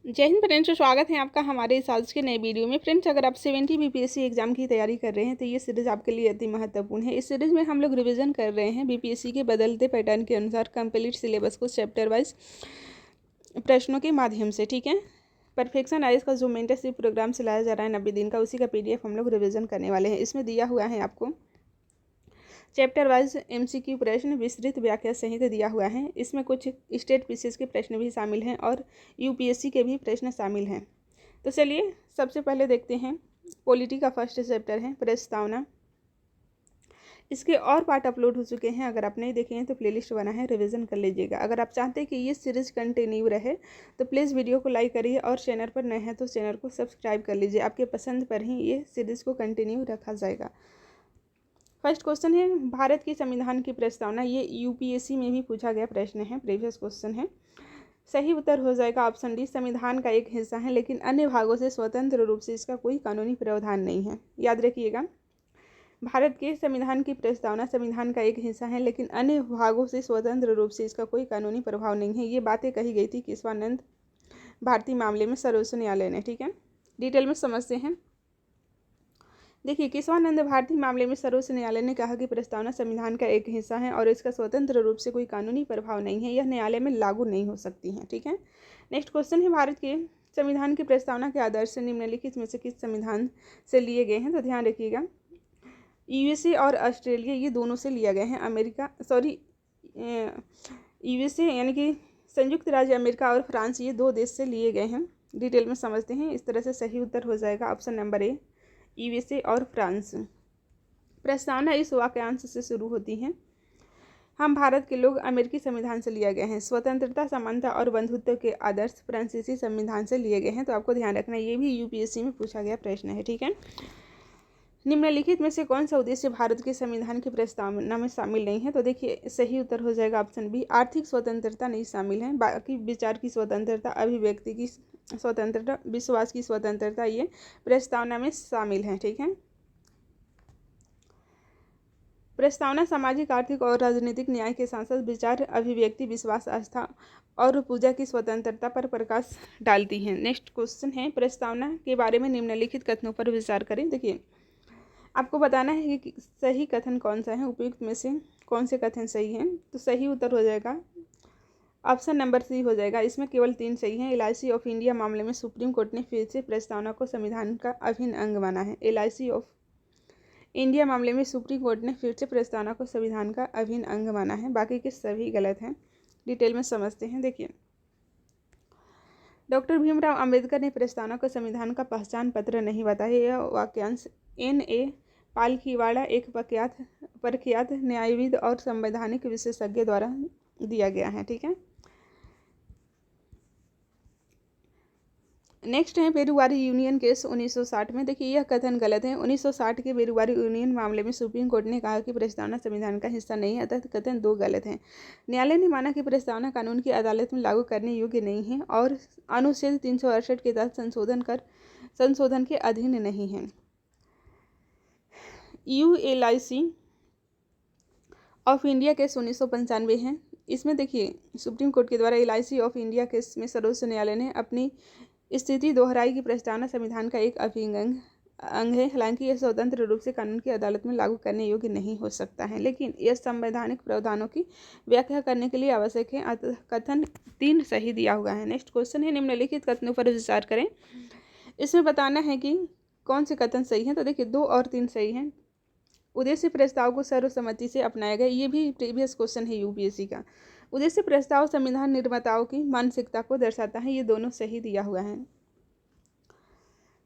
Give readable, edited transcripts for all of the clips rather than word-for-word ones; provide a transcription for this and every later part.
जय हिंद फ्रेंड्स, स्वागत है आपका हमारे इस आज के नए वीडियो में। फ्रेंड्स, अगर आप 70 बीपीएससी एग्जाम की तैयारी कर रहे हैं तो ये सीरीज आपके लिए अति महत्वपूर्ण है। इस सीरीज में हम लोग रिवीजन कर रहे हैं बीपीएससी के बदलते पैटर्न के अनुसार कंप्लीट सिलेबस को चैप्टर वाइज प्रश्नों के माध्यम से। ठीक है, परफेक्शन आईएएस का जो मेंटरशिप प्रोग्राम चलाया जा रहा है 90 दिन का, उसी का PDF हम लोग रिविजन करने वाले हैं। इसमें दिया हुआ है आपको चैप्टर वाइज MCQ प्रश्न, विस्तृत व्याख्या सहित दिया हुआ है। इसमें कुछ स्टेट पीसीएस के प्रश्न भी शामिल हैं और यूपीएससी के भी प्रश्न शामिल हैं। तो चलिए सबसे पहले देखते हैं पॉलिटी का फर्स्ट चैप्टर है प्रस्तावना। इसके और पार्ट अपलोड हो चुके हैं, अगर आप नहीं देखे हैं तो प्लेलिस्ट बना है, रिवीजन कर लीजिएगा। अगर आप चाहते हैं कि ये सीरीज कंटिन्यू रहे तो प्लीज़ वीडियो को लाइक करिए और चैनल पर नए हैं तो चैनल को सब्सक्राइब कर लीजिए। आपके पसंद पर ही ये सीरीज़ को कंटिन्यू रखा जाएगा। फर्स्ट क्वेश्चन है भारत की संविधान की प्रस्तावना। ये यूपीएससी में भी पूछा गया प्रश्न है, प्रीवियस क्वेश्चन है। सही उत्तर हो जाएगा ऑप्शन डी, संविधान का एक हिस्सा है लेकिन अन्य भागों से स्वतंत्र रूप से इसका कोई कानूनी प्रावधान नहीं है। याद रखिएगा, भारत के संविधान की प्रस्तावना संविधान का एक हिस्सा है लेकिन अन्य भागों से स्वतंत्र रूप से इसका कोई कानूनी प्रभाव नहीं है। ये बातें कही गई थी केशवानंद भारती मामले में सर्वोच्च न्यायालय ने। ठीक है, डिटेल में समझते हैं। देखिए, केशवानंद भारती मामले में सर्वोच्च न्यायालय ने कहा कि प्रस्तावना संविधान का एक हिस्सा है और इसका स्वतंत्र रूप से कोई कानूनी प्रभाव नहीं है, यह न्यायालय में लागू नहीं हो सकती है। ठीक है, नेक्स्ट क्वेश्चन है भारत के संविधान की प्रस्तावना के आदर्श निम्नलिखित में से किस संविधान से लिए गए हैं। तो ध्यान रखिएगा, USA और ऑस्ट्रेलिया ये दोनों से लिया गया है। USA यानी कि संयुक्त राज्य अमेरिका और फ्रांस, ये दो देश से लिए गए हैं। डिटेल में समझते हैं। इस तरह से सही उत्तर हो जाएगा ऑप्शन नंबर ए, USA और फ्रांस। प्रस्तावना इस वाक्यांश से शुरू होती है, हम भारत के लोग अमेरिकी संविधान से लिया गए हैं। स्वतंत्रता, समानता और बंधुत्व के आदर्श फ्रांसीसी संविधान से लिए गए हैं। तो आपको ध्यान रखना, ये भी यूपीएससी में पूछा गया प्रश्न है। ठीक है, निम्नलिखित में से कौन सा उद्देश्य भारत के संविधान की प्रस्तावना में शामिल नहीं है। तो देखिए, सही उत्तर हो जाएगा ऑप्शन बी, आर्थिक स्वतंत्रता नहीं शामिल है। बाकी विचार की स्वतंत्रता, अभिव्यक्ति की स्वतंत्रता, विश्वास की स्वतंत्रता ये प्रस्तावना में शामिल है। ठीक है, प्रस्तावना सामाजिक, आर्थिक और राजनीतिक न्याय के साथ साथ विचार, अभिव्यक्ति, विश्वास, आस्था और पूजा की स्वतंत्रता पर प्रकाश डालती है। नेक्स्ट क्वेश्चन है प्रस्तावना के बारे में निम्नलिखित कथनों पर विचार करें। देखिए, आपको बताना है कि सही कथन कौन सा है, उपयुक्त में से कौन से कथन सही हैं। तो सही उत्तर हो जाएगा ऑप्शन नंबर सी हो जाएगा। इसमें केवल 3 सही हैं। LIC ऑफ इंडिया मामले में सुप्रीम कोर्ट ने फिर से प्रस्तावना को संविधान का अभिन्न अंग माना है। LIC ऑफ इंडिया मामले में सुप्रीम कोर्ट ने फिर से प्रस्तावना को संविधान का अभिन्न अंग माना है। बाकी के सभी गलत हैं। डिटेल में समझते हैं। देखिए, डॉक्टर भीमराव अंबेडकर ने प्रस्तावना को संविधान का पहचान पत्र नहीं बताया। यह वाक्यांश N.A. पालखीवाड़ा, एक प्रख्यात न्यायविद और संवैधानिक विशेषज्ञ द्वारा दिया गया है। ठीक है, नेक्स्ट है बेरुवारी यूनियन केस 1960 में। देखिए, यह कथन गलत है। 1960 के बेरुवारी यूनियन मामले में सुप्रीम कोर्ट ने कहा कि प्रस्तावना संविधान का हिस्सा नहीं है, अतः कथन 2 गलत है। न्यायालय ने माना कि प्रस्तावना कानून की अदालत में लागू करने योग्य नहीं है और अनुच्छेद 368 के तहत संशोधन के अधीन नहीं है। ULIC ऑफ इंडिया केस 1995 है। इसमें देखिए, सुप्रीम कोर्ट के द्वारा LIC ऑफ इंडिया केस में सर्वोच्च न्यायालय ने अपनी स्थिति दोहराई की प्रस्तावना संविधान का एक अभिन्न अंग है। हालांकि यह स्वतंत्र रूप से कानून की अदालत में लागू करने योग्य नहीं हो सकता है, लेकिन यह संवैधानिक प्रावधानों की व्याख्या करने के लिए आवश्यक है। अतः कथन 3 सही दिया हुआ है। नेक्स्ट क्वेश्चन है निम्नलिखित कथनों पर विचार करें। इसमें बताना है कि कौन से कथन सही हैं। तो देखिए, 2 और 3 सही हैं। उद्देश्य प्रस्ताव को सर्वसम्मति से अपनाया गया, ये भी प्रीवियस क्वेश्चन है यूपीएससी का। उद्देश्य प्रस्ताव संविधान निर्माताओं की मानसिकता को दर्शाता है, ये दोनों सही दिया हुआ है।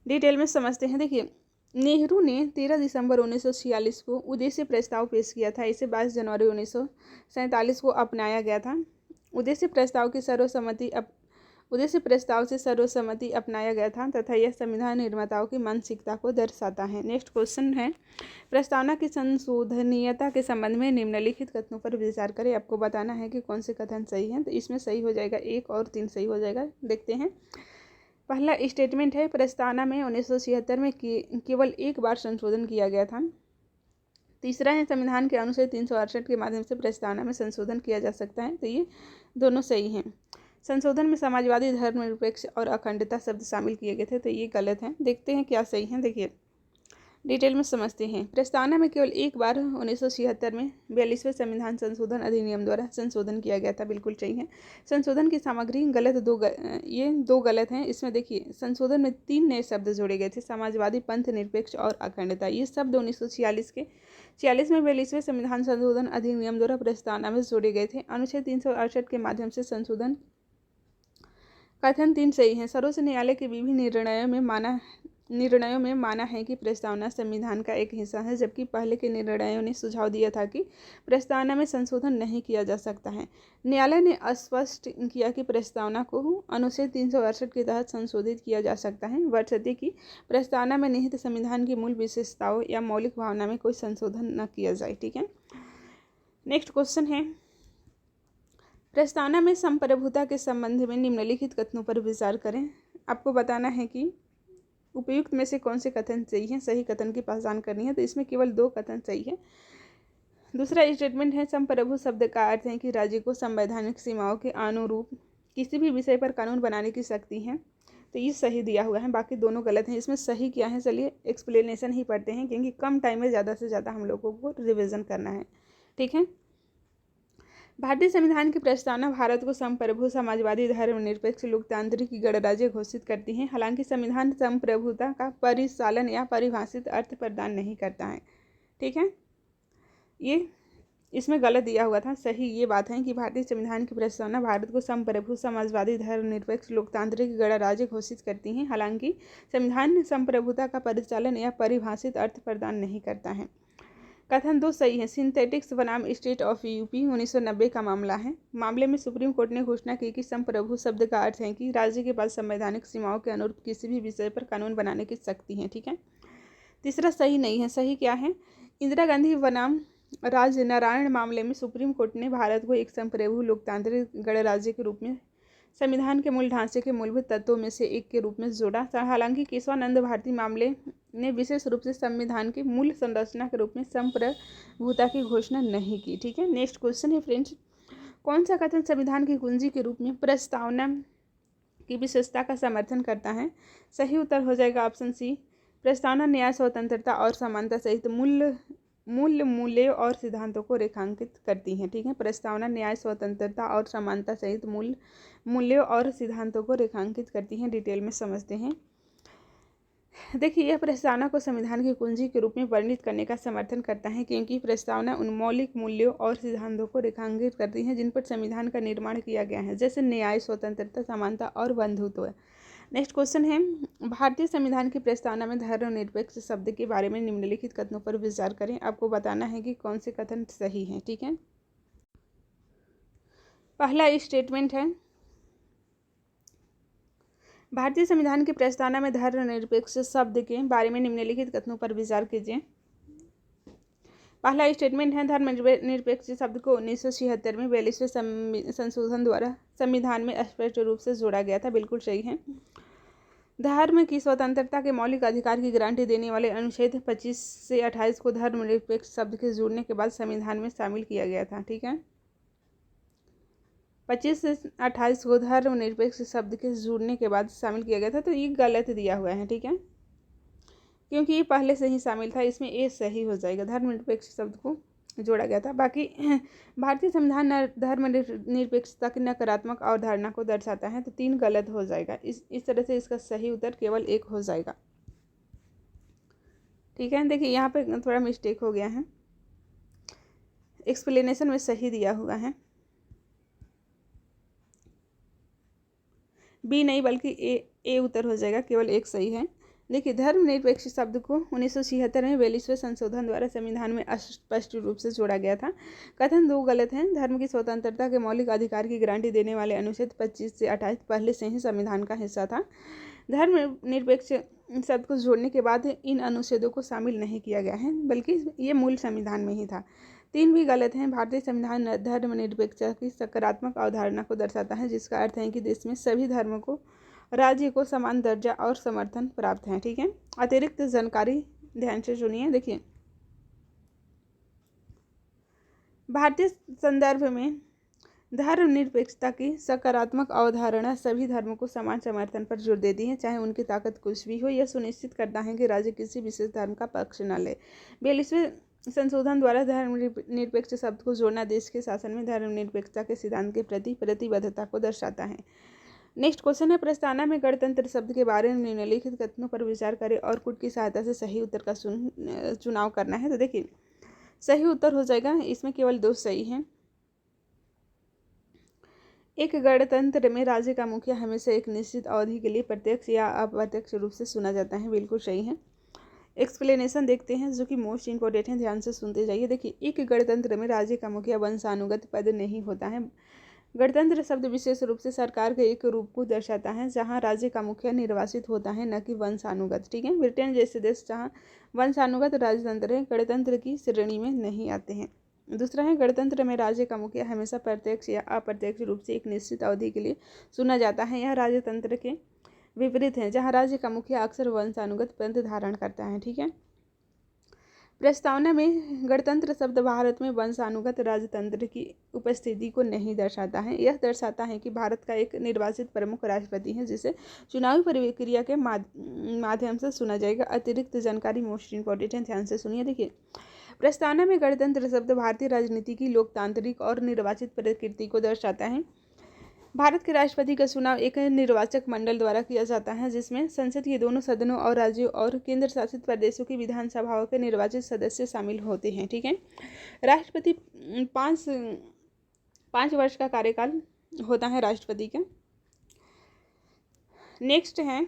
डिटेल में समझते हैं। देखिए, नेहरू ने 13 दिसंबर 1946 को उद्देश्य प्रस्ताव पेश किया था। इसे 22 जनवरी 1947 को अपनाया गया था। उद्देश्य प्रस्ताव से सर्वसम्मति अपनाया गया था तथा यह संविधान निर्माताओं की मानसिकता को दर्शाता है। नेक्स्ट क्वेश्चन है प्रस्तावना की संशोधनीयता के संबंध में निम्नलिखित कथनों पर विचार करें। आपको बताना है कि कौन से कथन सही हैं। तो इसमें सही हो जाएगा 1 और 3 सही हो जाएगा। देखते हैं। पहला स्टेटमेंट है प्रस्तावना में 1976 में केवल एक बार संशोधन किया गया था। तीसरा है संविधान के अनुच्छेद 368 के माध्यम से प्रस्तावना में संशोधन किया जा सकता है। तो ये दोनों सही हैं। संशोधन में समाजवादी, धर्मनिरपेक्ष और अखंडता शब्द शामिल किए गए थे, तो ये गलत है। देखते हैं क्या सही है, देखिए डिटेल में समझते हैं। प्रस्तावना में केवल एक बार 1976 में 42वें संविधान संशोधन अधिनियम द्वारा संशोधन किया गया था, बिल्कुल सही है। संशोधन की सामग्री गलत, ये दो गलत हैं। इसमें देखिए संशोधन में 3 नए शब्द जोड़े गए थे, समाजवादी, पंथ निरपेक्ष और अखंडता। ये शब्द 1946 में 42वें संविधान संशोधन अधिनियम द्वारा प्रस्तावना में जोड़े गए थे। अनुच्छेद 368 के माध्यम से संशोधन कथन 3 सही है। सर्वोच्च न्यायालय के विभिन्न निर्णयों में माना है कि प्रस्तावना संविधान का एक हिस्सा है, जबकि पहले के निर्णयों ने सुझाव दिया था कि प्रस्तावना में संशोधन नहीं किया जा सकता है। न्यायालय ने स्पष्ट किया कि प्रस्तावना को अनुच्छेद 368 के तहत संशोधित किया जा सकता है, बशर्ते कि प्रस्तावना में निहित संविधान की मूल विशेषताओं या मौलिक भावना में कोई संशोधन न किया जाए। ठीक है, नेक्स्ट क्वेश्चन है, प्रस्तावना में संप्रभुता के संबंध में निम्नलिखित कथनों पर विचार करें। आपको बताना है कि उपयुक्त में से कौन से कथन सही है। सही कथन की पहचान करनी है, तो इसमें केवल 2 कथन सही है। दूसरा स्टेटमेंट है, संप्रभु शब्द का अर्थ है कि राज्य को संवैधानिक सीमाओं के अनुरूप किसी भी विषय पर कानून बनाने की शक्ति है, तो ये सही दिया हुआ है। बाकी दोनों गलत हैं। इसमें सही क्या है, चलिए एक्सप्लेनेशन ही पढ़ते हैं, क्योंकि कम टाइम में ज़्यादा से ज़्यादा हम लोगों को रिविजन करना है। ठीक है, भारतीय संविधान की प्रस्तावना भारत को संप्रभु, समाजवादी, धर्मनिरपेक्ष, लोकतांत्रिक गणराज्य घोषित करती है। हालांकि संविधान संप्रभुता का परिचालन या परिभाषित अर्थ प्रदान नहीं करता है। ठीक है, ये इसमें गलत दिया हुआ था। सही ये बात है कि भारतीय संविधान की प्रस्तावना भारत को संप्रभु, समाजवादी, धर्मनिरपेक्ष, लोकतांत्रिक गणराज्य घोषित करती है। हालांकि संविधान संप्रभुता का परिचालन या परिभाषित अर्थ प्रदान नहीं करता है। कथन 2 सही है। सिंथेटिक्स बनाम स्टेट ऑफ यूपी 1990 का मामला है। मामले में सुप्रीम कोर्ट ने घोषणा की कि संप्रभु शब्द का अर्थ है कि राज्य के पास संवैधानिक सीमाओं के अनुरूप किसी भी विषय पर कानून बनाने की शक्ति है। ठीक है, तीसरा सही नहीं है। सही क्या है, इंदिरा गांधी बनाम राजनारायण मामले में सुप्रीम कोर्ट ने भारत को एक संप्रभु लोकतांत्रिक गणराज्य के रूप में संविधान के मूल ढांचे के मूलभूत तत्वों में से एक के रूप में जोड़ा। हालांकि केशवानंद भारती मामले ने विशेष रूप से संविधान की मूल संरचना के रूप में संप्रभुता की घोषणा नहीं की। ठीक है, नेक्स्ट क्वेश्चन है फ्रेंड्स, कौन सा कथन संविधान की कुंजी के रूप में प्रस्तावना की विशेषता का समर्थन करता है। सही उत्तर हो जाएगा ऑप्शन सी, प्रस्तावना न्याय, स्वतंत्रता और समानता सहित मूल्य और सिद्धांतों को रेखांकित करती है। ठीक है, प्रस्तावना न्याय, स्वतंत्रता और समानता सहित मूल्यों और सिद्धांतों को रेखांकित करती हैं। डिटेल में समझते हैं। देखिए, यह प्रस्तावना को संविधान की कुंजी के रूप में वर्णित करने का समर्थन करता है, क्योंकि प्रस्तावना उन मौलिक मूल्यों और सिद्धांतों को रेखांकित करती है जिन पर संविधान का निर्माण किया गया है, जैसे न्याय, स्वतंत्रता, समानता और बंधुत्व। नेक्स्ट क्वेश्चन है, भारतीय संविधान की प्रस्तावना में धर्मनिरपेक्ष शब्द के बारे में निम्नलिखित कथनों पर विचार करें। आपको बताना है कि कौन से कथन सही हैं। ठीक है, पहला स्टेटमेंट है, भारतीय संविधान की प्रस्तावना में धर्मनिरपेक्ष शब्द के बारे में निम्नलिखित कथनों पर विचार कीजिए। पहला स्टेटमेंट है, धर्मनिरपेक्ष शब्द को 1976 में 42वें संशोधन द्वारा संविधान में स्पष्ट रूप से जोड़ा गया था। बिल्कुल सही है। धर्म की स्वतंत्रता के मौलिक अधिकार की गारंटी देने वाले अनुच्छेद 25 से 28 को धर्मनिरपेक्ष शब्द के जुड़ने के बाद संविधान में शामिल किया गया था। ठीक है, 25 से 28 को धर्मनिरपेक्ष शब्द के जुड़ने के बाद शामिल किया गया था, तो ये गलत दिया हुआ है। ठीक है, क्योंकि ये पहले से ही शामिल था। इसमें ए सही हो जाएगा, धर्मनिरपेक्ष शब्द को जोड़ा गया था। बाकी भारतीय संविधान धर्मनिरपेक्षता की नकारात्मक अवधारणा को दर्शाता है, तो 3 गलत हो जाएगा। इस तरह से इसका सही उत्तर केवल 1 हो जाएगा। ठीक है, देखिए यहाँ पे थोड़ा मिस्टेक हो गया है, एक्सप्लेनेशन में सही दिया हुआ है, बी नहीं बल्कि ए उत्तर हो जाएगा, केवल 1 सही है। देखिए, धर्मनिरपेक्ष शब्द को 1976 में 42वें संशोधन द्वारा संविधान में स्पष्ट रूप से जोड़ा गया था। कथन 2 गलत हैं। धर्म की स्वतंत्रता के मौलिक अधिकार की गारंटी देने वाले अनुच्छेद 25 से 28 पहले से ही संविधान का हिस्सा था। धर्मनिरपेक्ष शब्द को जोड़ने के बाद इन अनुच्छेदों को शामिल नहीं किया गया है, बल्कि ये मूल संविधान में ही था। 3 भी गलत हैं। भारतीय संविधान धर्मनिरपेक्षता की सकारात्मक अवधारणा को दर्शाता है, जिसका अर्थ है कि देश में सभी धर्मों को, राज्य को समान दर्जा और समर्थन प्राप्त है। ठीक है, अतिरिक्त जानकारी ध्यान से सुनिए। देखिए, भारतीय संदर्भ में धर्मनिरपेक्षता की सकारात्मक अवधारणा सभी धर्मों को समान समर्थन पर जोर देती है, चाहे उनकी ताकत कुछ भी हो। यह सुनिश्चित करता है कि राज्य किसी विशेष धर्म का पक्ष न ले। 42वें संशोधन द्वारा धर्मनिरपेक्ष शब्द को जोड़ना देश के शासन में धर्मनिरपेक्षता के सिद्धांत के प्रति प्रतिबद्धता को दर्शाता है। नेक्स्ट क्वेश्चन है, प्रस्तावना में गणतंत्र शब्द के बारे में निम्नलिखित कथनों पर विचार करें और कुट की सहायता से सही उत्तर का चुनाव करना है। तो देखिए, सही उत्तर हो जाएगा, इसमें केवल 2 सही हैं। एक गणतंत्र में राज्य का मुखिया हमेशा एक निश्चित अवधि के लिए प्रत्यक्ष या अप्रत्यक्ष रूप से चुना जाता है, बिल्कुल सही है। एक्सप्लेनेशन देखते हैं जो कि मोस्ट इंपॉर्टेंट है, ध्यान से सुनते जाइए। देखिए, एक गणतंत्र में राज्य का मुखिया वंशानुगत पद नहीं होता है। गणतंत्र शब्द विशेष रूप से सरकार के एक रूप को दर्शाता है जहां राज्य का मुखिया निर्वाचित होता है, न कि वंशानुगत। ठीक है, ब्रिटेन जैसे देश जहां वंशानुगत राजतंत्र है, गणतंत्र की श्रेणी में नहीं आते हैं। दूसरा है, गणतंत्र में राज्य का मुखिया हमेशा प्रत्यक्ष या अप्रत्यक्ष रूप से एक निश्चित अवधि के लिए चुना जाता है। यह राजतंत्र के विपरीत है जहां राज्य का मुखिया अक्सर वंशानुगत पद धारण करता है। ठीक है, प्रस्तावना में गणतंत्र शब्द भारत में वंशानुगत राजतंत्र की उपस्थिति को नहीं दर्शाता है। यह दर्शाता है कि भारत का एक निर्वाचित प्रमुख राष्ट्रपति है जिसे चुनावी प्रक्रिया के माध्यम से चुना जाएगा। अतिरिक्त जानकारी मोस्ट इंपॉर्टेंट है, ध्यान से सुनिए। देखिए, प्रस्तावना में गणतंत्र शब्द भारतीय राजनीति की लोकतांत्रिक और निर्वाचित प्रकृति को दर्शाता है। भारत के राष्ट्रपति का चुनाव एक निर्वाचक मंडल द्वारा किया जाता है जिसमें संसद के दोनों सदनों और राज्यों और केंद्र शासित प्रदेशों की विधानसभाओं के निर्वाचित सदस्य शामिल होते हैं। ठीक है, राष्ट्रपति 5 वर्ष का कार्यकाल होता है राष्ट्रपति का। नेक्स्ट है,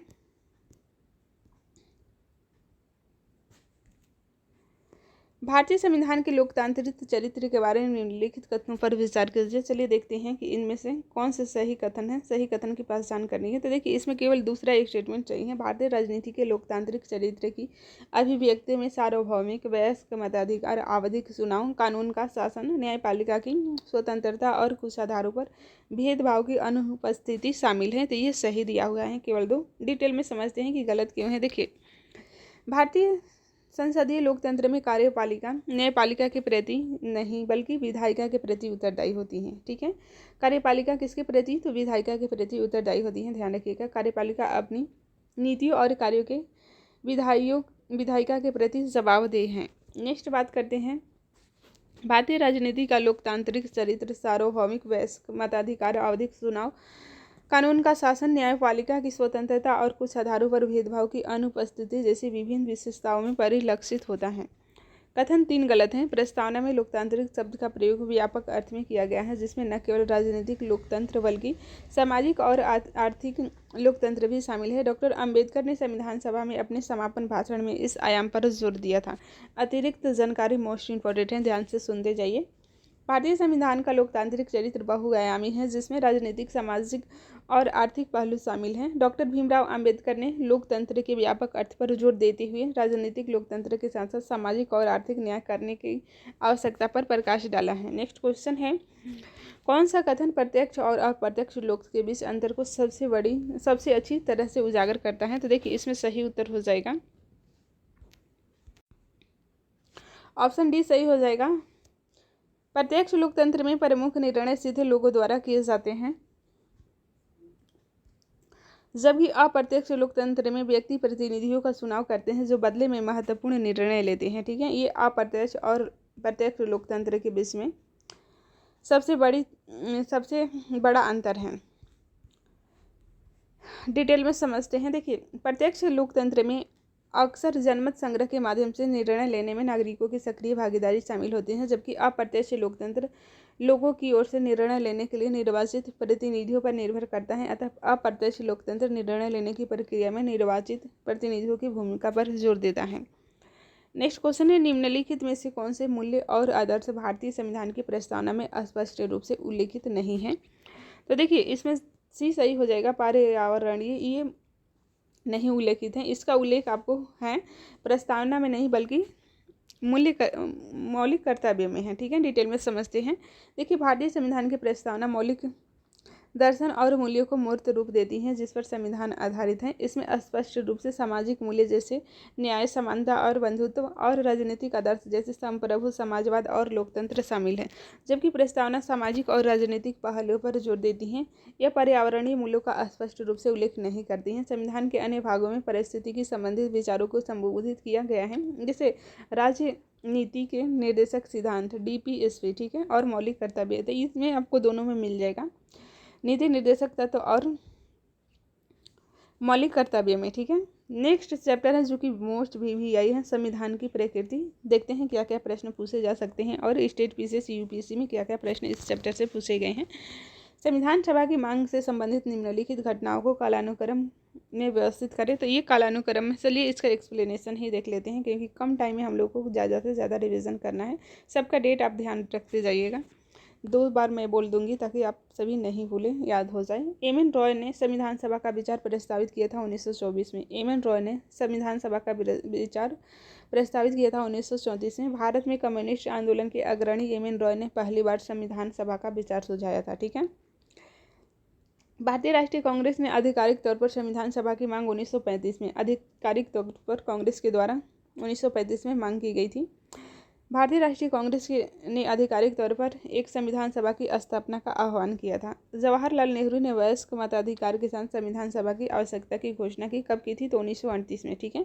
भारतीय संविधान के लोकतांत्रिक चरित्र के बारे में निम्नलिखित कथनों पर विचार कीजिए। चलिए देखते हैं कि इनमें से कौन से सही कथन है। सही कथन की पहचान करनी है। तो देखिए, इसमें केवल दूसरा एक स्टेटमेंट चाहिए। भारतीय राजनीति के लोकतांत्रिक चरित्र की अभिव्यक्ति में सार्वभौमिक वयस्क मताधिकार, आवधिक चुनाव, कानून का शासन, न्यायपालिका की स्वतंत्रता और कुछ आधारों पर भेदभाव की अनुपस्थिति शामिल है। तो ये सही दिया हुआ है, केवल 2। डिटेल में समझते हैं कि गलत क्यों है। देखिए, भारतीय संसदीय लोकतंत्र में कार्यपालिका न्यायपालिका के प्रति नहीं बल्कि विधायिका के प्रति उत्तरदायी होती है। ठीक है, कार्यपालिका किसके प्रति? तो विधायिका के प्रति उत्तरदायी होती है, ध्यान रखिएगा। कार्यपालिका अपनी नीतियों और कार्यों के विधायिका के प्रति जवाबदेह है। नेक्स्ट बात करते हैं, भारतीय राजनीति का लोकतांत्रिक चरित्र सार्वभौमिक वयस्क मताधिकार, आवधिक चुनाव, कानून का शासन, न्यायपालिका की स्वतंत्रता और कुछ आधारों पर भेदभाव की अनुपस्थिति जैसी विभिन्न विशेषताओं में परिलक्षित होता है। कथन 3 गलत हैं। प्रस्तावना में लोकतांत्रिक शब्द का प्रयोग व्यापक अर्थ में किया गया है जिसमें न केवल राजनीतिक लोकतंत्र बल्कि सामाजिक और आर्थिक लोकतंत्र भी शामिल है। डॉक्टर अंबेडकर ने संविधान सभा में अपने समापन भाषण में इस आयाम पर जोर दिया था। अतिरिक्त जानकारी मोस्ट इंपॉर्टेंट है, ध्यान से सुनते जाइए। भारतीय संविधान का लोकतांत्रिक चरित्र बहुआयामी है जिसमें राजनीतिक, सामाजिक और आर्थिक पहलू शामिल हैं। डॉक्टर भीमराव अंबेडकर ने लोकतंत्र के व्यापक अर्थ पर जोर देते हुए राजनीतिक लोकतंत्र के साथ साथ सामाजिक और आर्थिक न्याय करने की आवश्यकता पर प्रकाश डाला है। नेक्स्ट क्वेश्चन है, कौन सा कथन प्रत्यक्ष और अप्रत्यक्ष लोक के बीच अंतर को सबसे अच्छी तरह से उजागर करता है? तो देखिए, इसमें सही उत्तर हो जाएगा ऑप्शन डी सही हो जाएगा। प्रत्यक्ष लोकतंत्र में प्रमुख निर्णय सीधे लोगों द्वारा किए जाते हैं, जबकि अप्रत्यक्ष लोकतंत्र में व्यक्ति प्रतिनिधियों का चुनाव करते हैं जो बदले में महत्वपूर्ण निर्णय लेते हैं। ठीक है, ये अप्रत्यक्ष और प्रत्यक्ष लोकतंत्र के बीच में सबसे बड़ा अंतर है। डिटेल में समझते हैं। देखिए, प्रत्यक्ष लोकतंत्र में अक्सर जनमत संग्रह के माध्यम से निर्णय लेने में नागरिकों की सक्रिय भागीदारी शामिल होती है, जबकि अप्रत्यक्ष लोकतंत्र लोगों की ओर से निर्णय लेने के लिए निर्वाचित प्रतिनिधियों पर निर्भर करता है। अतः अप्रत्यक्ष लोकतंत्र निर्णय लेने की प्रक्रिया में निर्वाचित प्रतिनिधियों की भूमिका पर जोर देता है। नेक्स्ट क्वेश्चन है, निम्नलिखित में से कौन से मूल्य और आदर्श भारतीय संविधान की प्रस्तावना में स्पष्ट रूप से उल्लेखित नहीं है? तो देखिए, इसमें सी सही हो जाएगा। पर्यावरणीय ये नहीं उल्लेखित है। इसका उल्लेख आपको है प्रस्तावना में नहीं बल्कि मौलिक कर्तव्य में है। ठीक है, डिटेल में समझते हैं। देखिए, भारतीय संविधान की प्रस्तावना मौलिक दर्शन और मूल्यों को मूर्त रूप देती हैं जिस पर संविधान आधारित है। इसमें स्पष्ट रूप से सामाजिक मूल्य जैसे न्याय, समानता और बंधुत्व और राजनीतिक आदर्श जैसे संप्रभु, समाजवाद और लोकतंत्र शामिल है। जबकि प्रस्तावना सामाजिक और राजनीतिक पहलुओं पर जोर देती हैं। यह पर्यावरणीय मूल्यों का स्पष्ट रूप से उल्लेख नहीं करती हैं। संविधान के अन्य भागों में परिस्थिति संबंधित विचारों को संबोधित किया गया है, जैसे राज्य नीति के निर्देशक सिद्धांत DPSP, ठीक है, और मौलिक कर्तव्य। तो इसमें आपको दोनों में मिल जाएगा, नीति निर्देशक तत्व और मौलिक कर्तव्य में, ठीक है। नेक्स्ट चैप्टर है जो कि मोस्ट VVI है, संविधान की प्रकृति। देखते हैं क्या क्या प्रश्न पूछे जा सकते हैं और स्टेट PCS UPSC में क्या क्या प्रश्न इस चैप्टर से पूछे गए हैं। संविधान सभा की मांग से संबंधित निम्नलिखित घटनाओं को कालानुक्रम में व्यवस्थित करें। तो ये कालानुक्रम में, चलिए इसका एक्सप्लेनेशन ही देख लेते हैं क्योंकि कम टाइम में हम लोग को ज़्यादा से ज़्यादा रिवीजन करना है। सबका डेट आप ध्यान रखते जाइएगा, 2 बार मैं बोल दूंगी ताकि आप सभी नहीं भूलें, याद हो जाए। एम एन रॉय ने संविधान सभा का विचार प्रस्तावित किया था 1924 में। एम एन रॉय ने संविधान सभा का विचार प्रस्तावित किया था 1934 में। भारत में कम्युनिस्ट आंदोलन के अग्रणी एम एन रॉय ने पहली बार संविधान सभा का विचार सुझाया था, ठीक है। भारतीय राष्ट्रीय कांग्रेस ने आधिकारिक तौर पर संविधान सभा की मांग 1935 में, आधिकारिक तौर पर कांग्रेस के द्वारा 1935 में मांग की गई थी। भारतीय राष्ट्रीय कांग्रेस ने आधिकारिक तौर पर एक संविधान सभा की स्थापना का आह्वान किया था। जवाहरलाल नेहरू ने वयस्क मताधिकार के साथ संविधान सभा की आवश्यकता की घोषणा की, कब की थी? तो 1938 में, ठीक है,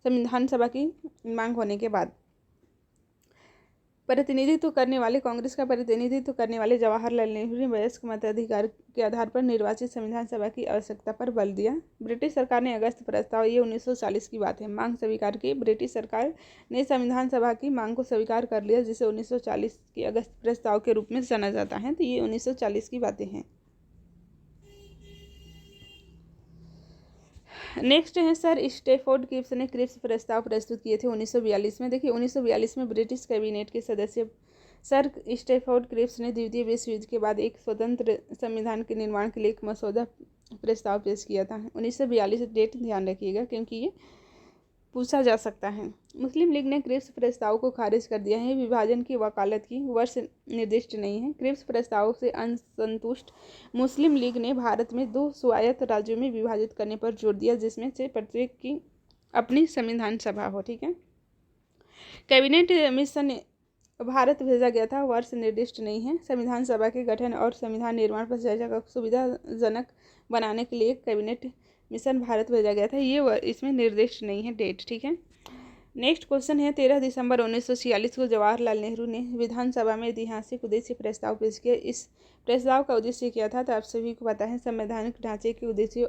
संविधान सभा की मांग होने के बाद। कांग्रेस का प्रतिनिधित्व करने वाले जवाहरलाल नेहरू ने वयस्क मताधिकार के आधार पर निर्वाचित संविधान सभा की आवश्यकता पर बल दिया। ब्रिटिश सरकार ने अगस्त प्रस्ताव, ये 1940 की बात है, मांग स्वीकार की। ब्रिटिश सरकार ने संविधान सभा की मांग को स्वीकार कर लिया, जिसे 1940 के अगस्त प्रस्ताव के रूप में जाना जाता है। तो ये 1940 की बातें हैं। नेक्स्ट है सर स्टैफोर्ड क्रिप्स ने क्रिप्स प्रस्ताव प्रस्तुत किए थे 1942 में। देखिए 1942 में ब्रिटिश कैबिनेट के सदस्य सर स्टैफोर्ड क्रिप्स ने द्वितीय विश्व युद्ध के बाद एक स्वतंत्र संविधान के निर्माण के लिए एक मसौदा प्रस्ताव पेश किया था। 1942 डेट ध्यान रखिएगा क्योंकि ये पूछा जा सकता है। मुस्लिम लीग ने क्रिप्स प्रस्ताव को खारिज कर दिया है। विभाजन की वकालत की, वर्ष निर्दिष्ट नहीं है। क्रिप्स प्रस्ताव से असंतुष्ट मुस्लिम लीग ने भारत में 2 स्वायत्त राज्यों में विभाजित करने पर जोर दिया, जिसमें से प्रत्येक की अपनी संविधान सभा हो, ठीक है। कैबिनेट मिशन भारत भेजा गया था, वर्ष निर्दिष्ट नहीं है। संविधान सभा के गठन और संविधान निर्माण पर चर्चा को सुविधाजनक बनाने के लिए कैबिनेट मिशन भारत भेजा गया था, ये इसमें निर्दिष्ट नहीं है डेट, ठीक है। नेक्स्ट क्वेश्चन है 13 दिसंबर 1946 को जवाहरलाल नेहरू ने विधानसभा में ऐतिहासिक उद्देश्य प्रस्ताव पेश किया। इस प्रस्ताव का उद्देश्य क्या था? तो आप सभी को पता है, संवैधानिक ढांचे के उद्देश्यों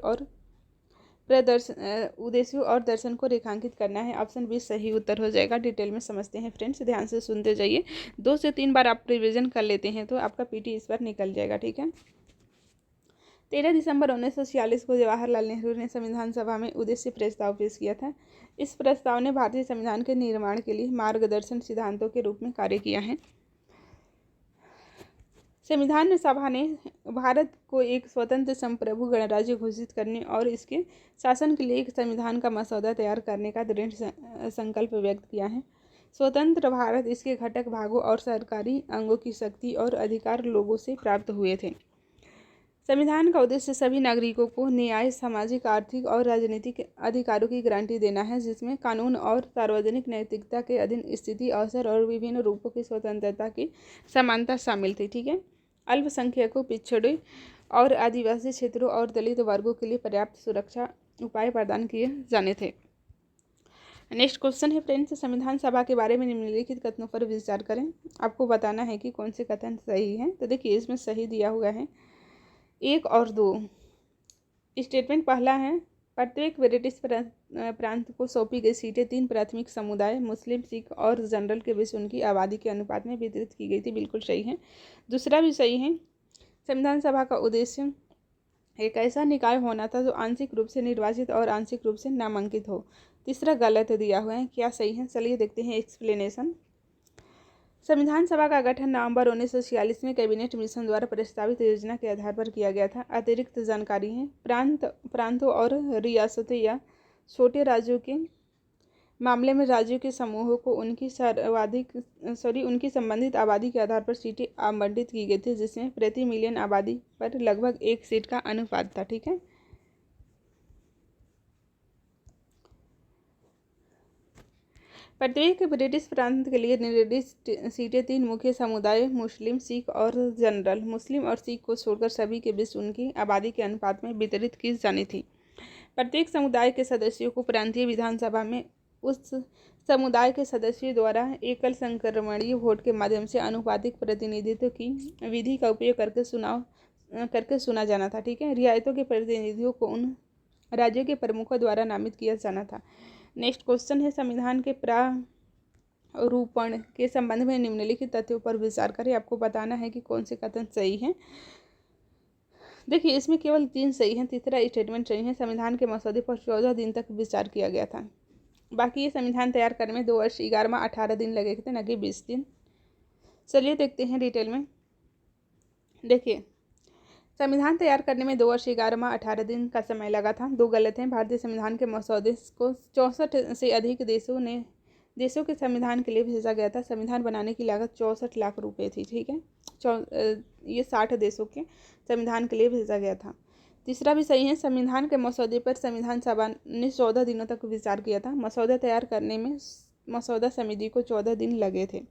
और दर्शन को रेखांकित करना है। ऑप्शन बी सही उत्तर हो जाएगा। डिटेल में समझते हैं फ्रेंड्स, ध्यान से सुनते जाइए। 2 से 3 बार आप रिविजन कर लेते हैं तो आपका PT इस बार निकल जाएगा, ठीक है। 13 दिसंबर 1946 को जवाहरलाल नेहरू ने संविधान सभा में उद्देश्य प्रस्ताव पेश किया था। इस प्रस्ताव ने भारतीय संविधान के निर्माण के लिए मार्गदर्शन सिद्धांतों के रूप में कार्य किया है। संविधान सभा ने भारत को एक स्वतंत्र संप्रभु गणराज्य घोषित करने और इसके शासन के लिए एक संविधान का मसौदा तैयार करने का दृढ़ संकल्प व्यक्त किया है। स्वतंत्र भारत, इसके घटक भागों और सरकारी अंगों की शक्ति और अधिकार लोगों से प्राप्त हुए थे। संविधान का उद्देश्य सभी नागरिकों को न्याय, सामाजिक, आर्थिक और राजनीतिक अधिकारों की गारंटी देना है, जिसमें कानून और सार्वजनिक नैतिकता के अधीन स्थिति, अवसर और विभिन्न रूपों की स्वतंत्रता की समानता शामिल थी, ठीक है। अल्पसंख्यकों, पिछड़े और आदिवासी क्षेत्रों और दलित वर्गों के लिए पर्याप्त सुरक्षा उपाय प्रदान किए जाने थे। नेक्स्ट क्वेश्चन है फ्रेंड्स, संविधान सभा के बारे में निम्नलिखित कथनों पर विचार करें। आपको बताना है कि कौन से कथन सही है। तो देखिए इसमें सही दिया हुआ है 1 और 2। स्टेटमेंट पहला है, प्रत्येक ब्रिटिश प्रांत को सौंपी गई सीटें 3 प्राथमिक समुदाय मुस्लिम, सिख और जनरल के बीच उनकी आबादी के अनुपात में वितरित की गई थी। बिल्कुल सही है। दूसरा भी सही है, संविधान सभा का उद्देश्य एक ऐसा निकाय होना था जो आंशिक रूप से निर्वाचित और आंशिक रूप से नामांकित हो। तीसरा गलत दिया हुआ है, क्या सही है? चलिए देखते हैं एक्सप्लेनेशन। संविधान सभा का गठन नवंबर 1946 में कैबिनेट मिशन द्वारा प्रस्तावित योजना के आधार पर किया गया था। अतिरिक्त जानकारी है, प्रांतों और रियासतों या छोटे राज्यों के मामले में राज्यों के समूहों को उनकी उनकी संबंधित आबादी के आधार पर सीटें आवंटित की गई थी, जिसमें प्रति मिलियन आबादी पर लगभग 1 सीट का अनुपात था। ठीक है। प्रत्येक ब्रिटिश प्रांत के लिए निर्दिष्ट सीटें 3 मुख्य समुदाय मुस्लिम, सिख और जनरल मुस्लिम और सिख को छोड़कर सभी के बीच उनकी आबादी के अनुपात में वितरित की जानी थी। प्रत्येक समुदाय के सदस्यों को प्रांतीय विधानसभा में उस समुदाय के सदस्यों द्वारा एकल संक्रमणीय वोट के माध्यम से अनुपातिक प्रतिनिधित्व की विधि का उपयोग करके चुना जाना था। ठीक है। रियायतों के प्रतिनिधियों को उन राज्यों के प्रमुखों द्वारा नामित किया जाना था। नेक्स्ट क्वेश्चन है, संविधान के प्रारूपण के संबंध में निम्नलिखित तथ्यों पर विचार करें। आपको बताना है कि कौन से कथन सही हैं। देखिए, इसमें केवल 3 सही हैं, तीसरा स्टेटमेंट सही है। संविधान के मसौदे पर 14 दिन तक विचार किया गया था। बाकी ये संविधान तैयार करने में 2 वर्ष 11 माह 18 दिन लगे थे, न कि 20 दिन। चलिए देखते हैं डिटेल में। देखिए, संविधान तैयार करने में 2 वर्ष 11 माह 18 दिन का समय लगा था। 2 गलत हैं। भारतीय संविधान के मसौदे को 64 से अधिक देशों के संविधान के लिए भेजा गया था। संविधान बनाने की लागत 64 लाख रुपए थी। ठीक है। ये 60 देशों के संविधान के लिए भेजा गया था। तीसरा भी सही है। संविधान के मसौदे पर संविधान सभा ने 14 दिनों तक विचार किया था। मसौदा तैयार करने में मसौदा समिति को 14 दिन लगे थे।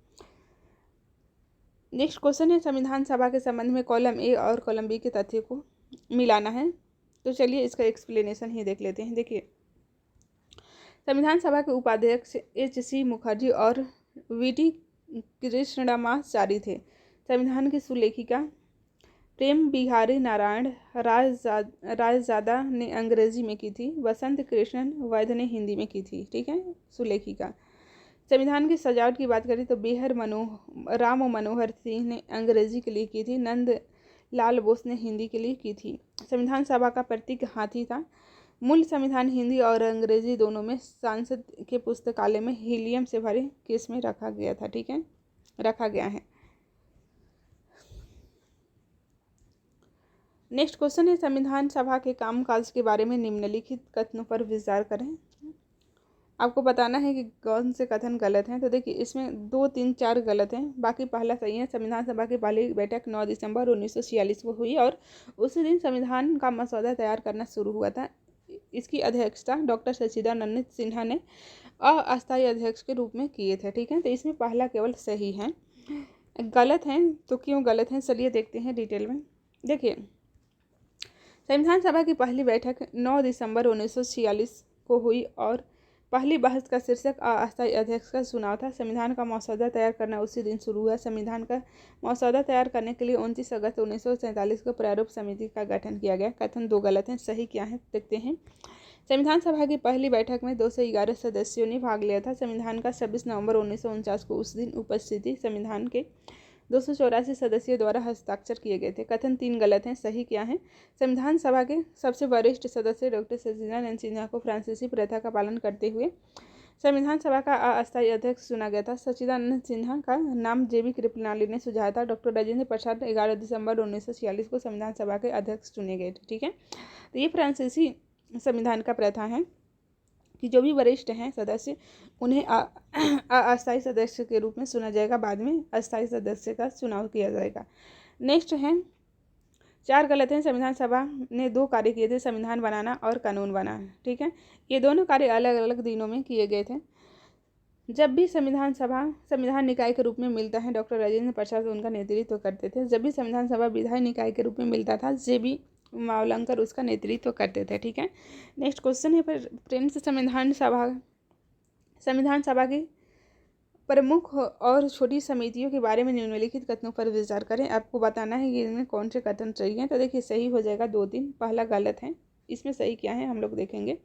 नेक्स्ट क्वेश्चन है, संविधान सभा के संबंध में कॉलम ए और कॉलम बी के तथ्य को मिलाना है। तो चलिए इसका एक्सप्लेनेशन ही देख लेते हैं। देखिए, संविधान सभा के उपाध्यक्ष HC मुखर्जी और VT कृष्णमाचारी थे। संविधान की सुलेखिका प्रेम बिहारी नारायण रायजादा ने अंग्रेजी में की थी। वसंत कृष्णन वैद ने हिंदी में की थी। ठीक है। सुलेखिका। संविधान की सजावट की बात करें तो राम मनोहर सिंह ने अंग्रेजी के लिए की थी। नंद लाल बोस ने हिंदी के लिए की थी। संविधान सभा का प्रतीक हाथी था। मूल संविधान हिंदी और अंग्रेजी दोनों में संसद के पुस्तकालय में हीलियम से भरे केस में रखा गया था। ठीक है, रखा गया है। नेक्स्ट क्वेश्चन है, संविधान सभा के कामकाज के बारे में निम्नलिखित कथनों पर विचार करें। आपको बताना है कि कौन से कथन गलत हैं। तो देखिए, इसमें 2, 3, 4 गलत हैं, बाकी पहला सही है। संविधान सभा की पहली बैठक 9 दिसंबर 1946 को हुई और उसी दिन संविधान का मसौदा तैयार करना शुरू हुआ था। इसकी अध्यक्षता डॉक्टर सच्चिदानंद सिन्हा ने अस्थायी अध्यक्ष के रूप में किए थे। ठीक है। तो इसमें पहला केवल सही है। गलत हैं तो क्यों गलत हैं, चलिए देखते हैं डिटेल में। देखिए, संविधान सभा की पहली बैठक 9 दिसंबर 1946 को हुई और पहली बहस का शीर्षक अस्थायी अध्यक्ष का चुनाव था। संविधान का मसौदा तैयार करना उसी दिन शुरू हुआ। संविधान का मसौदा तैयार करने के लिए 29 अगस्त 1947 को प्रारूप समिति का गठन किया गया। कथन 2 गलत हैं, सही क्या है देखते हैं। संविधान सभा की पहली बैठक में 211 सदस्यों ने भाग लिया था। संविधान का 26 नवंबर 1949 को उस दिन उपस्थिति संविधान के 284 सदस्यों द्वारा हस्ताक्षर किए गए थे। कथन 3 गलत हैं, सही क्या है। संविधान सभा के सबसे वरिष्ठ सदस्य डॉक्टर सच्चिदानंद सिन्हा को फ्रांसीसी प्रथा का पालन करते हुए संविधान सभा का अस्थायी अध्यक्ष चुना गया था। सच्चिदानंद सिन्हा का नाम JB कृपलानी ने सुझाया था। डॉक्टर राजेंद्र प्रसाद 11 दिसंबर 1946 को संविधान सभा के अध्यक्ष चुने गए थे। ठीक है। तो ये फ्रांसीसी संविधान का प्रथा है कि जो भी वरिष्ठ हैं सदस्य, उन्हें अस्थायी सदस्य के रूप में चुना जाएगा। बाद में अस्थायी सदस्य का चुनाव किया जाएगा। नेक्स्ट है, 4 गलत हैं। संविधान सभा ने 2 कार्य किए थे, संविधान बनाना और कानून बनाना। ठीक है। ये दोनों कार्य अलग अलग दिनों में किए गए थे। जब भी संविधान निकाय के रूप में मिलता है, डॉक्टर राजेंद्र प्रसाद उनका नेतृत्व करते थे। जब भी संविधान सभा विधायी निकाय के रूप में मिलता था, JB मावलंकर उसका नेतृत्व करते थे। ठीक है। नेक्स्ट क्वेश्चन है, फ्रेंड्स, संविधान सभा की प्रमुख और छोटी समितियों के बारे में निम्नलिखित कथनों पर विचार करें। आपको बताना है कि इनमें कौन से कथन सही हैं। तो देखिए, सही हो जाएगा 2, 3, पहला गलत है। इसमें सही क्या है हम लोग देखेंगे।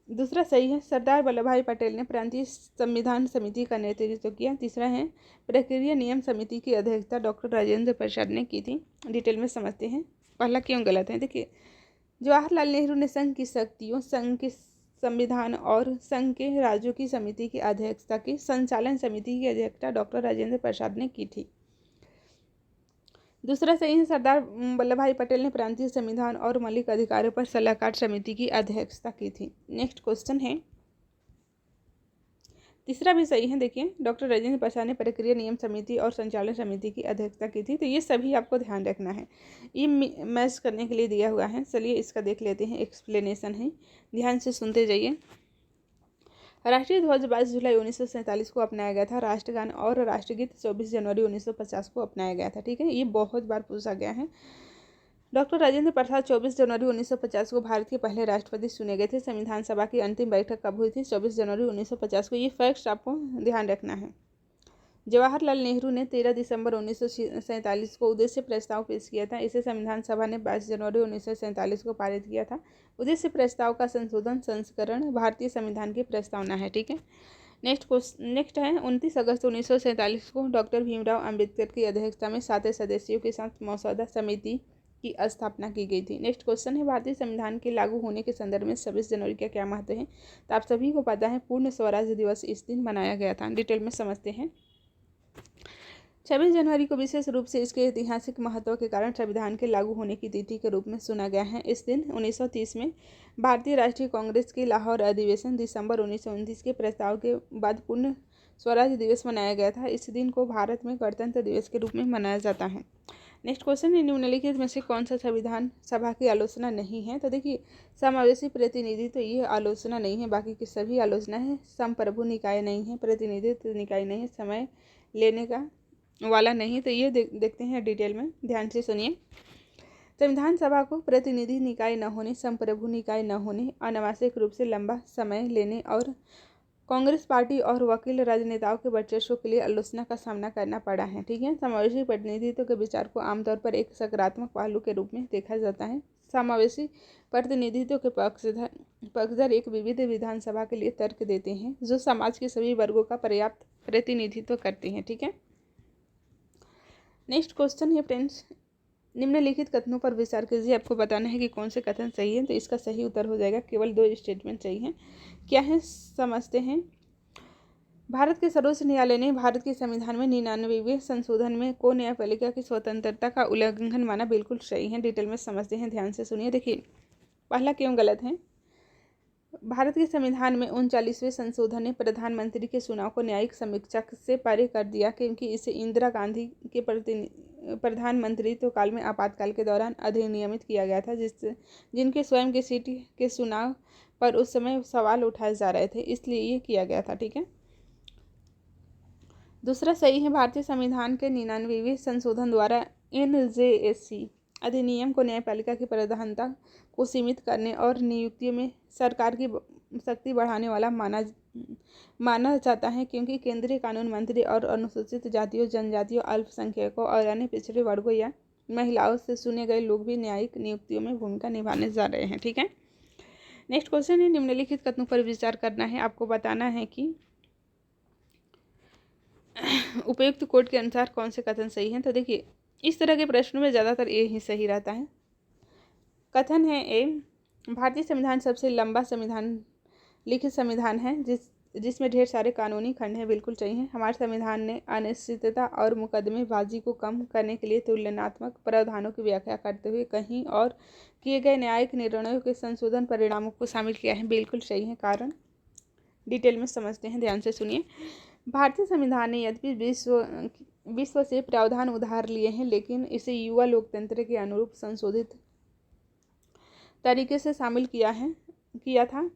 दूसरा सही है, सरदार वल्लभ भाई पटेल ने प्रांतीय संविधान समिति का नेतृत्व किया। तीसरा है, प्रक्रिया नियम समिति की अध्यक्षता डॉक्टर राजेंद्र प्रसाद ने की थी। डिटेल में समझते हैं पहला क्यों गलत है। देखिए, जवाहरलाल नेहरू ने संघ की शक्तियों, संघ के संविधान और संघ के राज्यों की समिति की अध्यक्षता की। संचालन समिति की अध्यक्षता डॉक्टर राजेंद्र प्रसाद ने की थी। दूसरा सही है, सरदार वल्लभ भाई पटेल ने प्रांतीय संविधान और मौलिक अधिकारों पर सलाहकार समिति की अध्यक्षता की थी। नेक्स्ट क्वेश्चन है, तीसरा भी सही है। देखिए, डॉक्टर राजेंद्र प्रसाद ने प्रक्रिया नियम समिति और संचालन समिति की अध्यक्षता की थी। तो ये सभी आपको ध्यान रखना है, ये मैच करने के लिए दिया हुआ है। चलिए इसका देख लेते हैं, एक्सप्लेनेशन है, ध्यान से सुनते जाइए। राष्ट्रीय ध्वज 22 जुलाई 1947 को अपनाया गया था। राष्ट्रगान और राष्ट्रगीत 24 जनवरी 1950 को अपनाया गया था। ठीक है, ये बहुत बार पूछा गया है। डॉक्टर राजेंद्र प्रसाद 24 जनवरी 1950 को भारत के पहले राष्ट्रपति चुने गए थे। संविधान सभा की अंतिम बैठक कब हुई थी? 24 जनवरी 1950 को। ये फैक्ट्स आपको ध्यान रखना है। जवाहरलाल नेहरू ने 13 दिसंबर 1947 को उद्देश्य प्रस्ताव पेश किया था। इसे संविधान सभा ने 22 जनवरी 1947 को पारित किया था। उद्देश्य प्रस्ताव का संशोधन संस्करण भारतीय संविधान की प्रस्तावना है। ठीक है, नेक्स्ट है 29 अगस्त 1947 को डॉक्टर भीमराव अंबेडकर की अध्यक्षता में 7 सदस्यों के साथ मसौदा समिति की स्थापना की गई थी। नेक्स्ट क्वेश्चन है, भारतीय संविधान के लागू होने के संदर्भ में 26 जनवरी का क्या महत्व है? तो आप सभी को पता है, पूर्ण स्वराज दिवस इस दिन मनाया गया था। डिटेल में समझते हैं। 26 जनवरी को विशेष रूप से इसके ऐतिहासिक महत्व के कारण संविधान के लागू होने की तिथि के रूप में सुना गया है। इस दिन 1930 में भारतीय राष्ट्रीय कांग्रेस के लाहौर अधिवेशन दिसंबर 1929 के प्रस्ताव के बाद पूर्ण स्वराज दिवस मनाया गया था। इस दिन को भारत में गणतंत्र दिवस के रूप में मनाया जाता है। नेक्स्ट क्वेश्चन है, निम्नलिखित में से कौन सा संविधान सभा की आलोचना नहीं है? तो देखिए, समावेशी प्रतिनिधित्व तो ये आलोचना नहीं है, बाकी की सभी आलोचना है। संप्रभु निकाय नहीं है, प्रतिनिधित्व निकाय नहीं है, समय लेने का वाला नहीं। तो ये देखते हैं डिटेल में, ध्यान से सुनिए। संविधान सभा को प्रतिनिधि निकाय न होने, संप्रभु निकाय न होने, अनावश्यक रूप से लंबा समय लेने और कांग्रेस पार्टी और वकील राजनेताओं के वर्चस्व के लिए आलोचना का सामना करना पड़ा है। ठीक है, समावेशी प्रतिनिधित्व के विचार को आमतौर पर एक सकारात्मक पहलू के रूप में देखा जाता है। समावेशी प्रतिनिधित्व के पक्षधर एक विविध विधानसभा के लिए तर्क देते हैं जो समाज के सभी वर्गों का पर्याप्त प्रतिनिधित्व करते हैं। ठीक है, नेक्स्ट क्वेश्चन है फ्रेंड्स, निम्नलिखित कथनों पर विचार कीजिए। आपको बताना है कि कौन से कथन सही है। तो इसका सही उत्तर हो जाएगा, केवल 2 स्टेटमेंट चाहिए। क्या है, समझते हैं। भारत के सर्वोच्च न्यायालय ने भारत के संविधान में 99वें संशोधन में को न्यायपालिका की स्वतंत्रता का उल्लंघन माना। बिल्कुल सही है। डिटेल में समझते हैं, ध्यान से सुनिए। देखिए, पहला क्यों गलत है। भारत के संविधान में 39वें संशोधन ने प्रधानमंत्री के चुनाव को न्यायिक समीक्षा से परे कर दिया, क्योंकि इसे इंदिरा गांधी के प्रधानमंत्रित्व काल में आपातकाल के दौरान अधिनियमित किया गया था, जिनके स्वयं के सीट के चुनाव पर उस समय सवाल उठाए जा रहे थे, इसलिए ये किया गया था। ठीक है, दूसरा सही है। भारतीय संविधान के 99वें संशोधन द्वारा NJSC अधिनियम को न्यायपालिका की प्रधानता को सीमित करने और नियुक्तियों में सरकार की शक्ति बढ़ाने वाला माना जाता है, क्योंकि केंद्रीय कानून मंत्री और अनुसूचित जातियों, जनजातियों, अल्पसंख्यकों और अन्य पिछड़े वर्गों या महिलाओं से चुने गए लोग भी न्यायिक नियुक्तियों में भूमिका निभाने जा रहे हैं। ठीक है, नेक्स्ट क्वेश्चन है, निम्नलिखित कथनों पर विचार करना है। आपको बताना है कि उपयुक्त कोड के अनुसार कौन से कथन सही हैं। तो देखिए, इस तरह के प्रश्नों में ज़्यादातर ए ही सही रहता है। कथन है ए, भारतीय संविधान सबसे लंबा लिखित संविधान है जिसमें ढेर सारे कानूनी खंड हैं। बिल्कुल सही है। हमारे संविधान ने अनिश्चितता और मुकदमेबाजी को कम करने के लिए तुलनात्मक प्रावधानों की व्याख्या करते हुए कहीं और किए गए न्यायिक निर्णयों के संशोधन परिणामों को शामिल किया है। बिल्कुल सही है। कारण डिटेल में समझते हैं, ध्यान से सुनिए। भारतीय संविधान ने यद्यपि विश्व से प्रावधान उधार लिए हैं, लेकिन इसे युवा लोकतंत्र के अनुरूप संशोधित तरीके से शामिल किया था।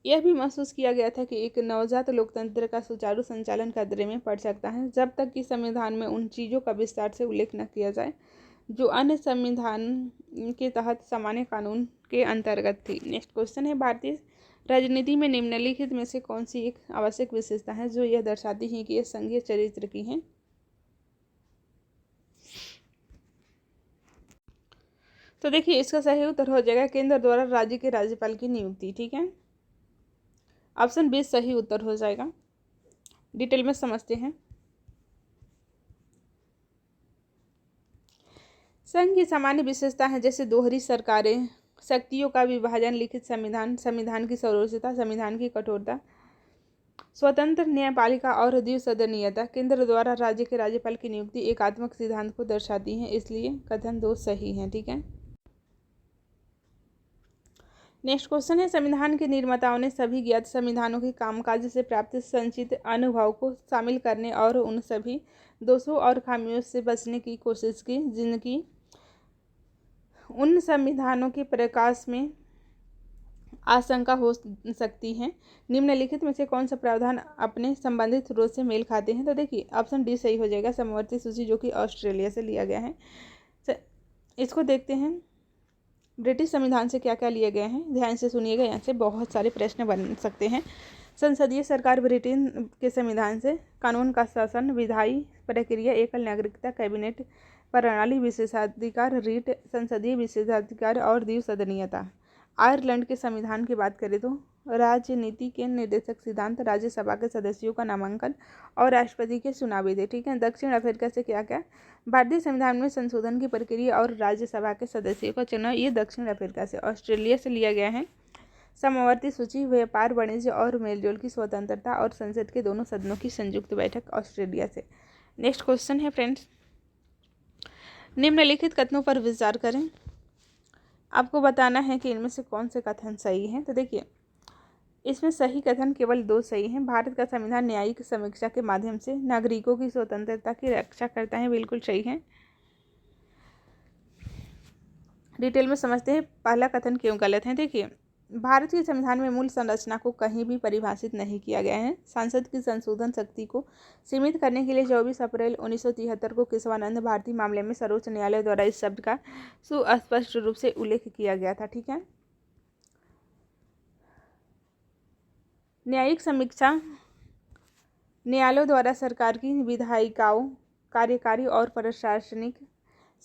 यह भी महसूस किया गया था कि एक नवजात लोकतंत्र का सुचारू संचालन खतरे में पड़ सकता है जब तक कि संविधान में उन चीज़ों का विस्तार से उल्लेख न किया जाए जो अन्य संविधान के तहत सामान्य कानून के अंतर्गत थी। नेक्स्ट क्वेश्चन है, भारतीय राजनीति में निम्नलिखित में से कौन सी एक आवश्यक विशेषता है जो यह दर्शाती है कि यह संघीय चरित्र की है। तो देखिए, इसका सही उत्तर हो जाएगा केंद्र द्वारा राज्य के राज्यपाल की नियुक्ति। ठीक है, ऑप्शन 20 सही उत्तर हो जाएगा। डिटेल में समझते हैं। संघ की सामान्य विशेषता है जैसे दोहरी सरकारें, शक्तियों का विभाजन, लिखित संविधान, संविधान की सर्वोच्चता, संविधान की कठोरता, स्वतंत्र न्यायपालिका और द्विसदनीयता। केंद्र द्वारा राज्य के राज्यपाल की नियुक्ति एकात्मक सिद्धांत को दर्शाती है, इसलिए कथन 2 सही है। ठीक है, नेक्स्ट क्वेश्चन है, संविधान के निर्माताओं ने सभी ज्ञात संविधानों के कामकाज से प्राप्त संचित अनुभव को शामिल करने और उन सभी दोषों और खामियों से बचने की कोशिश की जिनकी उन संविधानों के प्रकाश में आशंका हो सकती है। निम्नलिखित में से कौन सा प्रावधान अपने संबंधित स्रोत से मेल खाते हैं? तो देखिए ऑप्शन डी सही हो जाएगा, समवर्ती सूची, जो कि ऑस्ट्रेलिया से लिया गया है। इसको देखते हैं, ब्रिटिश संविधान से क्या क्या लिए गए हैं, ध्यान से सुनिएगा, यहाँ से बहुत सारे प्रश्न बन सकते हैं। संसदीय सरकार ब्रिटेन के संविधान से, कानून का शासन, विधायी प्रक्रिया, एकल नागरिकता, कैबिनेट प्रणाली, विशेषाधिकार, रीट, संसदीय विशेषाधिकार और द्विसदनीयता। आयरलैंड के संविधान की बात करें तो राजनीति के निर्देशक सिद्धांत, राज्यसभा के सदस्यों का नामांकन और राष्ट्रपति के चुनाव थे। ठीक है। दक्षिण अफ्रीका से क्या क्या, भारतीय संविधान में संशोधन की प्रक्रिया और राज्यसभा के सदस्यों का चुनाव, ये दक्षिण अफ्रीका से। ऑस्ट्रेलिया से लिया गया है समवर्ती सूची, व्यापार, वाणिज्य और मेलजोल की स्वतंत्रता और संसद के दोनों सदनों की संयुक्त बैठक, ऑस्ट्रेलिया से। नेक्स्ट क्वेश्चन है फ्रेंड्स, निम्नलिखित कथनों पर विचार करें। आपको बताना है कि इनमें से कौन से कथन सही हैं। तो देखिए, इसमें सही कथन केवल 2 सही हैं। भारत का संविधान न्यायिक समीक्षा के माध्यम से नागरिकों की स्वतंत्रता की रक्षा करता है, बिल्कुल सही है। डिटेल में समझते हैं पहला कथन क्यों गलत है। देखिए, भारत के संविधान में मूल संरचना को कहीं भी परिभाषित नहीं किया गया है। सांसद की संशोधन शक्ति को सीमित करने के लिए 24 अप्रैल 1973 को केशवानंद भारती मामले में सर्वोच्च न्यायालय द्वारा इस शब्द का सुस्पष्ट रूप से उल्लेख किया गया था। ठीक है। न्यायिक समीक्षा न्यायालयों द्वारा सरकार की विधायिकाओं, कार्यकारी और प्रशासनिक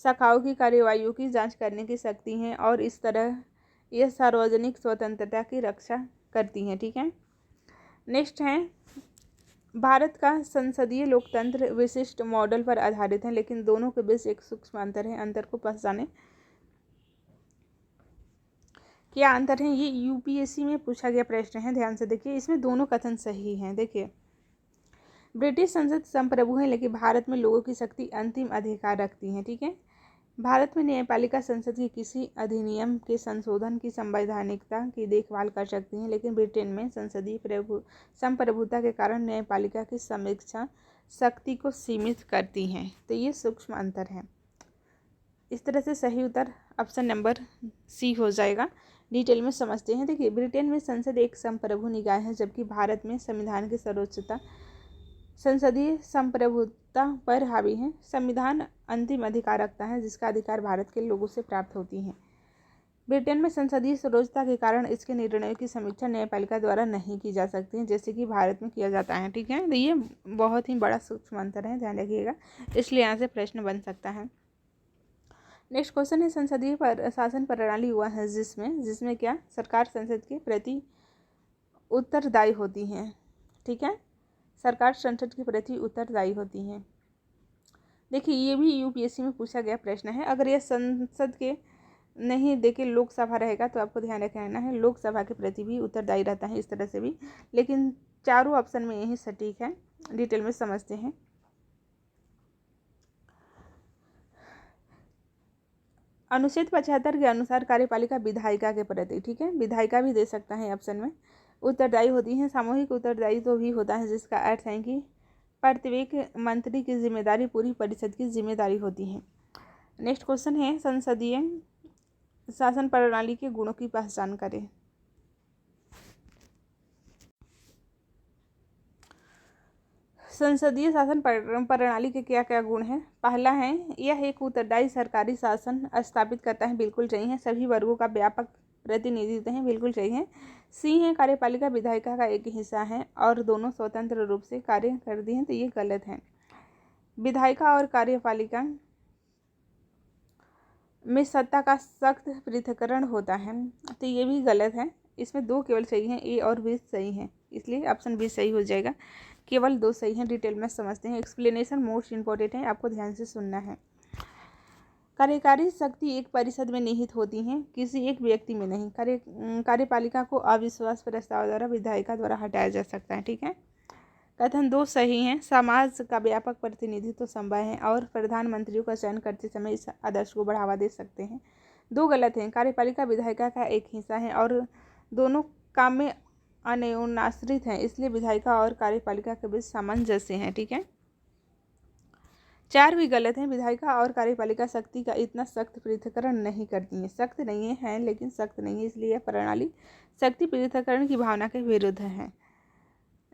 शाखाओं की कार्यवाहियों की जांच करने की शक्ति है और इस तरह यह सार्वजनिक स्वतंत्रता की रक्षा करती हैं। ठीक है। नेक्स्ट है, भारत का संसदीय लोकतंत्र विशिष्ट मॉडल पर आधारित है, लेकिन दोनों के बीच एक सूक्ष्म अंतर है। अंतर को पहचानें। क्या अंतर है? ये यूपीएससी में पूछा गया प्रश्न है, ध्यान से देखिए। इसमें दोनों कथन सही हैं। देखिए, ब्रिटिश संसद संप्रभु है, लेकिन भारत में लोगों की शक्ति अंतिम अधिकार रखती है। ठीक है। भारत में न्यायपालिका संसद की किसी अधिनियम के संशोधन की संवैधानिकता की देखभाल कर सकती है, लेकिन ब्रिटेन में संसदीय संप्रभुता के कारण न्यायपालिका की समीक्षा शक्ति को सीमित करती हैं। तो ये सूक्ष्म अंतर है। इस तरह से सही उत्तर ऑप्शन नंबर सी हो जाएगा। डिटेल में समझते हैं। देखिए, ब्रिटेन में संसद एक संप्रभु निकाय है, जबकि भारत में संविधान की सर्वोच्चता संसदीय संप्रभुता पर हावी है। संविधान अंतिम अधिकार रखता है, जिसका अधिकार भारत के लोगों से प्राप्त होती है। ब्रिटेन में संसदीय सर्वोच्चता के कारण इसके निर्णयों की समीक्षा न्यायपालिका द्वारा नहीं की जा सकती है, जैसे कि भारत में किया जाता है। ठीक है। तो ये बहुत ही बड़ा सूक्ष्म अंतर है, ध्यान रखिएगा, इसलिए यहाँ से प्रश्न बन सकता है। नेक्स्ट क्वेश्चन है, संसदीय शासन प्रणाली हुआ है जिसमें क्या, सरकार संसद के प्रति उत्तरदायी होती है। ठीक है। सरकार संसद के प्रति उत्तरदायी होती है। देखिए, ये भी यूपीएससी में पूछा गया प्रश्न है। अगर यह संसद के नहीं देखिए लोकसभा रहेगा तो आपको ध्यान रखना है, लोकसभा के प्रति भी उत्तरदायी रहता है, इस तरह से भी। लेकिन चारों ऑप्शन में यही सटीक है। डिटेल में समझते हैं। अनुच्छेद 75 के अनुसार कार्यपालिका विधायिका के प्रति, ठीक है, विधायिका भी दे सकता है ऑप्शन में, उत्तरदायी होती है। सामूहिक उत्तरदायी तो भी होता है, जिसका अर्थ है कि प्रत्येक मंत्री की जिम्मेदारी पूरी परिषद की जिम्मेदारी होती है। नेक्स्ट क्वेश्चन है, संसदीय शासन प्रणाली के गुणों की पहचान करें। संसदीय शासन प्रणाली के क्या क्या गुण हैं? पहला है, यह एक उत्तरदायी सरकारी शासन स्थापित करता है, बिल्कुल सही है। सभी वर्गों का व्यापक प्रतिनिधित्व है, बिल्कुल सही है। सी है, कार्यपालिका विधायिका का एक हिस्सा है और दोनों स्वतंत्र रूप से कार्य करती हैं, तो ये गलत है। विधायिका और कार्यपालिका में सत्ता का सख्त पृथक्करण होता है, तो ये भी गलत है। इसमें 2 केवल सही हैं, ए और बी सही हैं, इसलिए ऑप्शन बी सही हो जाएगा। केवल 2 सही हैं। डिटेल में समझते हैं। एक्सप्लेनेशन मोस्ट इंपॉर्टेंट है, आपको ध्यान से सुनना है। कार्यकारी शक्ति एक परिषद में निहित होती है, किसी एक व्यक्ति में नहीं। कार्यपालिका को अविश्वास प्रस्ताव द्वारा विधायिका द्वारा हटाया जा सकता है। ठीक है। कथन 2 सही हैं। समाज का व्यापक प्रतिनिधित्व संभव है और प्रधानमंत्रियों का चयन करते समय इस आदर्श को बढ़ावा दे सकते हैं। 2 गलत हैं। कार्यपालिका विधायिका का एक हिस्सा है और दोनों काम में अन्योन्याश्रित हैं, इसलिए विधायिका और कार्यपालिका के बीच सामंजस्य है। ठीक है, 4 भी गलत हैं। विधायिका और कार्यपालिका शक्ति का इतना सख्त पृथक्करण नहीं करती हैं। सख्त नहीं है लेकिन सख्त नहीं है, इसलिए यह प्रणाली शक्ति पृथक्करण की भावना के विरुद्ध है।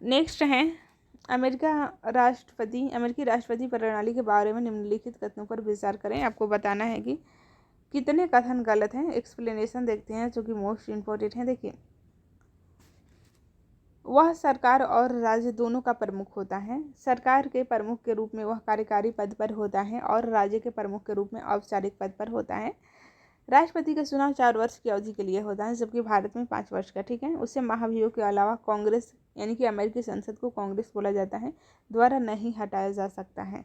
नेक्स्ट है अमेरिकी राष्ट्रपति प्रणाली के बारे में निम्नलिखित कथनों पर विचार करें। आपको बताना है कि कितने कथन गलत हैं। एक्सप्लेनेशन देखते हैं जो कि मोस्ट इम्पोर्टेंट है। देखिए, वह सरकार और राज्य दोनों का प्रमुख होता है। सरकार के प्रमुख के रूप में वह कार्यकारी पद पर होता है और राज्य के प्रमुख के रूप में औपचारिक पद पर होता है। राष्ट्रपति का चुनाव 4 वर्ष की अवधि के लिए होता है, जबकि भारत में 5 वर्ष का। ठीक है, उससे महाभियोग के अलावा कांग्रेस यानी कि अमेरिकी संसद को कांग्रेस बोला जाता है, द्वारा नहीं हटाया जा सकता है।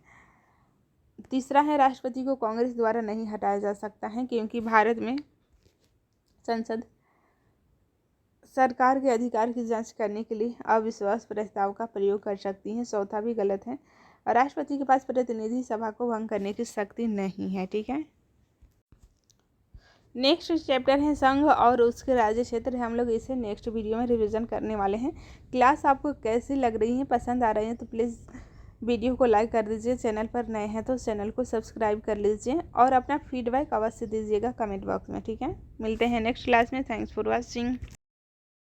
तीसरा है, राष्ट्रपति को कांग्रेस द्वारा नहीं हटाया जा सकता है क्योंकि भारत में संसद सरकार के अधिकार की जांच करने के लिए अविश्वास प्रस्ताव का प्रयोग कर सकती है। चौथा भी गलत है, राष्ट्रपति के पास प्रतिनिधि सभा को भंग करने की शक्ति नहीं है। ठीक है, नेक्स्ट चैप्टर है संघ और उसके राज्य क्षेत्र। हम लोग इसे नेक्स्ट वीडियो में रिवीजन करने वाले हैं। क्लास आपको कैसी लग रही है, पसंद आ रही है तो प्लीज़ वीडियो को लाइक कर दीजिए। चैनल पर नए हैं तो चैनल को सब्सक्राइब कर लीजिए और अपना फीडबैक अवश्य दीजिएगा कमेंट बॉक्स में। ठीक है, मिलते हैं नेक्स्ट क्लास में। Thanks for watching.